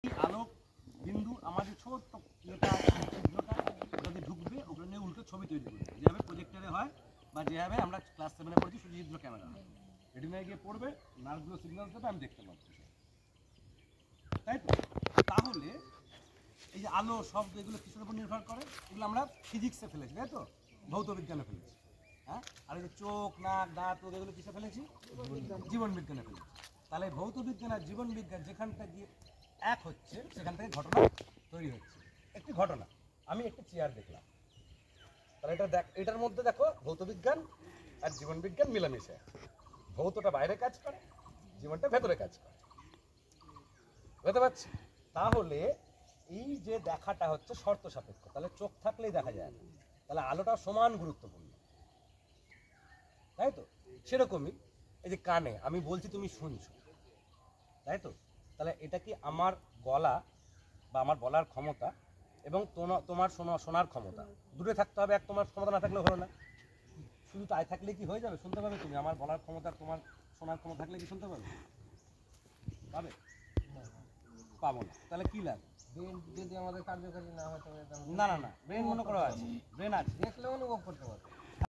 আলোক বিন্দু আমাদের ছোট্ট ছিদ্রটা যদি ঢুকবে ওগুলো নিয়ে উল্টো ছবি তৈরি করবে, যেভাবে প্রজেক্টরে হয় বা যেভাবে আমরা ক্লাস 7-এ পড়ছি সূর্যচিত্র ক্যামেরা হয়। রেটিনায় গিয়ে পড়বে, নার্ভগুলো সিগন্যাল দেবে, আমি দেখতে পাবো, তাই তো? তাহলে এই যে আলো, শব্দ, এগুলো কিসের উপর নির্ভর করে? এগুলো আমরা ফিজিক্সে ফেলেছি, তাই তো? ভৌত বিজ্ঞানে ফেলেছি। হ্যাঁ, আর এই যে চোখ, নাক, দাঁত, এগুলো কিসে ফেলেছি? জীবন বিজ্ঞানে ফেলেছি। তাহলে ভৌত বিজ্ঞান আর জীবন বিজ্ঞান যেখানটা গিয়ে এক হচ্ছে সেখান থেকে ঘটনা তৈরি হচ্ছে। একটি ঘটনা, আমি একটি চেয়ার দেখলাম, তাহলে এটা এটার মধ্যে দেখো ভৌত বিজ্ঞান আর জীবন বিজ্ঞান মিলেমিশে। ভৌতটা বাইরে কাজ করে, জীবনটা ভেতরে কাজ করে, বুঝতে পারছি? তাহলে এই যে দেখাটা হচ্ছে শর্ত সাপেক্ষ, তাহলে চোখ থাকলেই দেখা যায় না, তাহলে আলোটা সমান গুরুত্বপূর্ণ, তাই তো? সেরকমই এই যে কানে আমি বলছি, তুমি শুনছো, তাই তো? তাহলে এটা কি আমার গলা বা আমার বলার ক্ষমতা এবং তোমার শোনার ক্ষমতা দূরে থাকতে হবে, এক তোমার ক্ষমতা না থাকলে হলো না। শুধু তাই থাকলে কি হয়ে যাবে? শুনতে পাবে তুমি? আমার বলার ক্ষমতা তোমার শোনার ক্ষমতা থাকলে কি শুনতে পাবে? পাবে? পাবো না। তাহলে কি লাগে? ব্রেন যদি আমাদের কার্যকারী না হয় তবে না না না, ব্রেন মনে করো আছে, ব্রেন আছে, দেখলে অনুভব করতে পারবে।